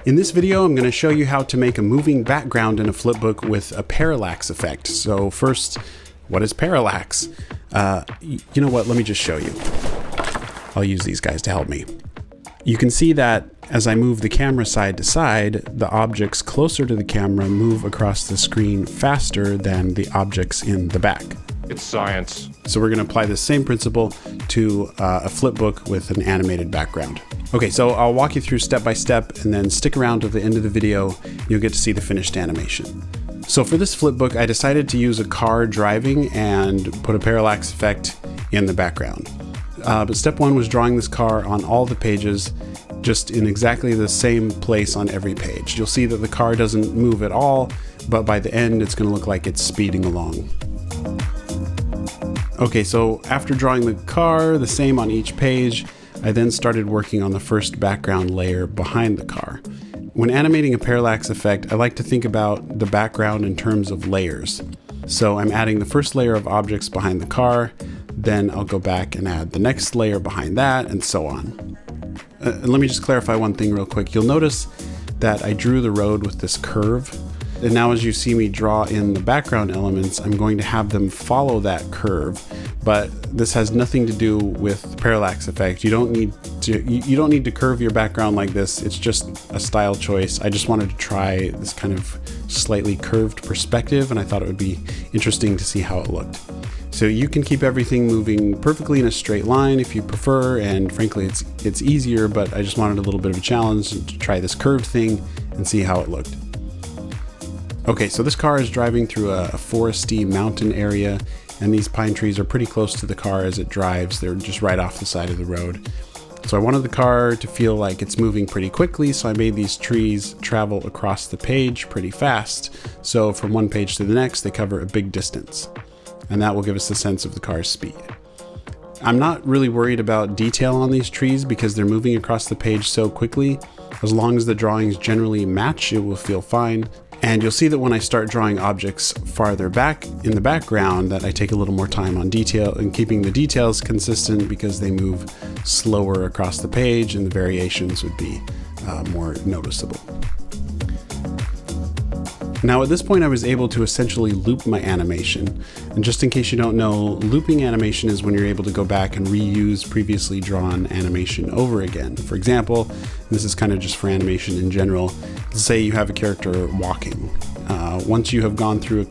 In this video, I'm going to show you how to make a moving background in a flipbook with a parallax effect. So first, what is parallax? You know what, let me just show you. I'll use these guys to help me. You can see that as I move the camera side to side, the objects closer to the camera move across the screen faster than the objects in the back. It's science. So we're going to apply the same principle to a flipbook with an animated background. Okay, so I'll walk you through step by step and then stick around to the end of the video. You'll get to see the finished animation. So for this flipbook, I decided to use a car driving and put a parallax effect in the background. But step one was drawing this car on all the pages, just in exactly the same place on every page. You'll see that the car doesn't move at all, but by the end, it's going to look like it's speeding along. Okay, so after drawing the car, the same on each page, I then started working on the first background layer behind the car. When animating a parallax effect, I like to think about the background in terms of layers. So I'm adding the first layer of objects behind the car, then I'll go back and add the next layer behind that, and so on. Let me just clarify one thing real quick. You'll notice that I drew the road with this curve. And now as you see me draw in the background elements, I'm going to have them follow that curve. But this has nothing to do with parallax effect. You don't need to curve your background like this. It's just a style choice. I just wanted to try this kind of slightly curved perspective, and I thought it would be interesting to see how it looked. So you can keep everything moving perfectly in a straight line if you prefer, and frankly it's easier, but I just wanted a little bit of a challenge to try this curved thing and see how it looked. Okay, so this car is driving through a foresty mountain area, and these pine trees are pretty close to the car as it drives. They're just right off the side of the road. So I wanted the car to feel like it's moving pretty quickly, so I made these trees travel across the page pretty fast. So from one page to the next, they cover a big distance, and that will give us a sense of the car's speed. I'm not really worried about detail on these trees because they're moving across the page so quickly. As long as the drawings generally match, it will feel fine. And you'll see that when I start drawing objects farther back in the background that I take a little more time on detail and keeping the details consistent because they move slower across the page and the variations would be more noticeable. Now at this point I was able to essentially loop my animation. And just in case you don't know, looping animation is when you're able to go back and reuse previously drawn animation over again. For example, this is kind of just for animation in general, say you have a character walking. Once you have gone through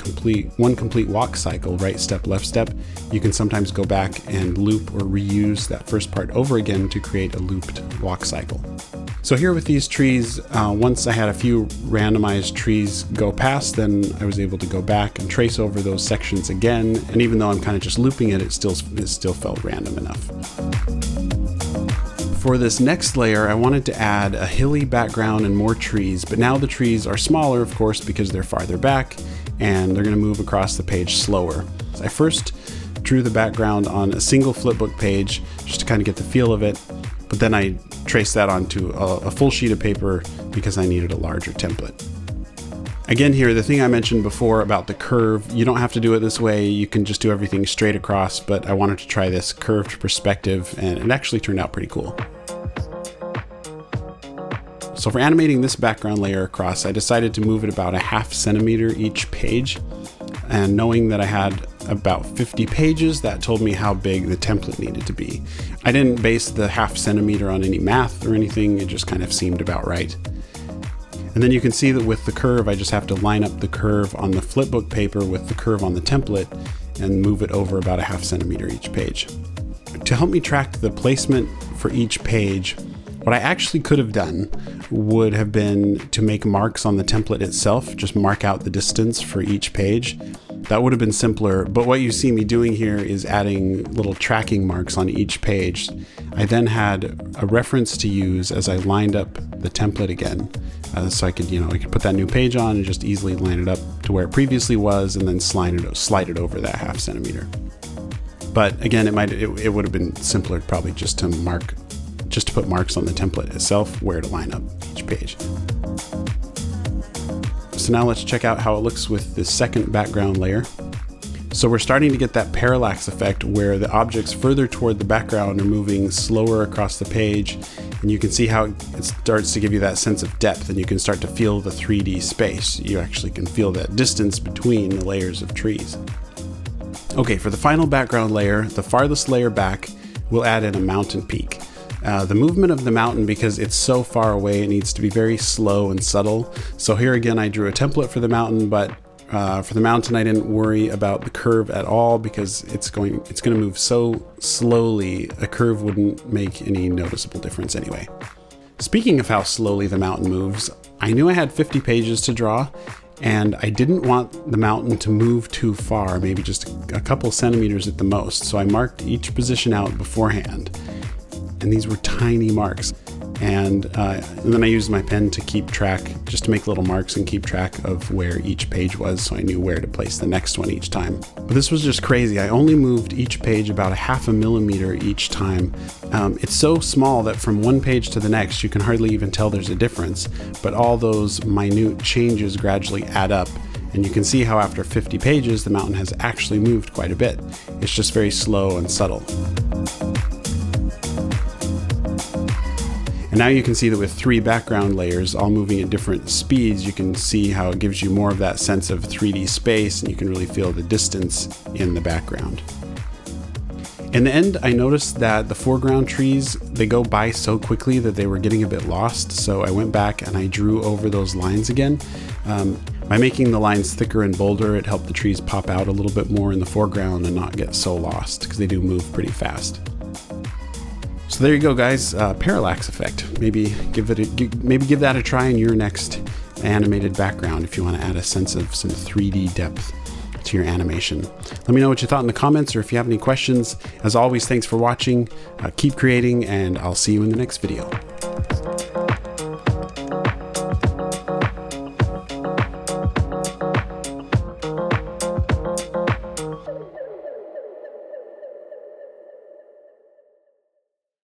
one complete walk cycle, right step, left step, you can sometimes go back and loop or reuse that first part over again to create a looped walk cycle. So here with these trees, once I had a few randomized trees go past, then I was able to go back and trace over those sections again. And even though I'm kind of just looping it, it still felt random enough. For this next layer, I wanted to add a hilly background and more trees, but now the trees are smaller, of course, because they're farther back and they're going to move across the page slower. So I first drew the background on a single flipbook page just to kind of get the feel of it, but then I traced that onto a full sheet of paper because I needed a larger template. Again here, the thing I mentioned before about the curve, you don't have to do it this way, you can just do everything straight across, but I wanted to try this curved perspective and it actually turned out pretty cool. So for animating this background layer across, I decided to move it about 1/2 centimeter each page. And knowing that I had about 50 pages, that told me how big the template needed to be. I didn't base the 1/2 centimeter on any math or anything, it just kind of seemed about right. And then you can see that with the curve, I just have to line up the curve on the flipbook paper with the curve on the template and move it over about 1/2 centimeter each page. To help me track the placement for each page, what I actually could have done would have been to make marks on the template itself, just mark out the distance for each page. That would have been simpler, but what you see me doing here is adding little tracking marks on each page. I then had a reference to use as I lined up the template again. So I could put that new page on and just easily line it up to where it previously was and then slide it over that 1/2 centimeter. But again, it would have been simpler probably just to put marks on the template itself where to line up each page. So now let's check out how it looks with the second background layer. So we're starting to get that parallax effect where the objects further toward the background are moving slower across the page And you can see how it starts to give you that sense of depth, and you can start to feel the 3D space. You actually can feel that distance between the layers of trees. Okay, for the final background layer, the farthest layer back, we'll add in a mountain peak. The movement of the mountain, because it's so far away, it needs to be very slow and subtle. So here again, I drew a template for the mountain, but for the mountain, I didn't worry about the curve at all because it's going to move so slowly, a curve wouldn't make any noticeable difference anyway. Speaking of how slowly the mountain moves, I knew I had 50 pages to draw, and I didn't want the mountain to move too far, maybe just a couple centimeters at the most. So I marked each position out beforehand, and these were tiny marks. And then I used my pen to keep track, just to make little marks and keep track of where each page was, so I knew where to place the next one each time. But this was just crazy. I only moved each page about 0.5 millimeter each time. It's so small that from one page to the next, you can hardly even tell there's a difference, but all those minute changes gradually add up. And you can see how after 50 pages, the mountain has actually moved quite a bit. It's just very slow and subtle. And now you can see that with 3 background layers all moving at different speeds, you can see how it gives you more of that sense of 3D space, and you can really feel the distance in the background. In the end, I noticed that the foreground trees, they go by so quickly that they were getting a bit lost. So I went back and I drew over those lines again. By making the lines thicker and bolder, it helped the trees pop out a little bit more in the foreground and not get so lost, because they do move pretty fast. So there you go, guys. Parallax effect. Maybe give that a try in your next animated background if you want to add a sense of some 3D depth to your animation. Let me know what you thought in the comments, or if you have any questions. As always, thanks for watching. Keep creating, and I'll see you in the next video.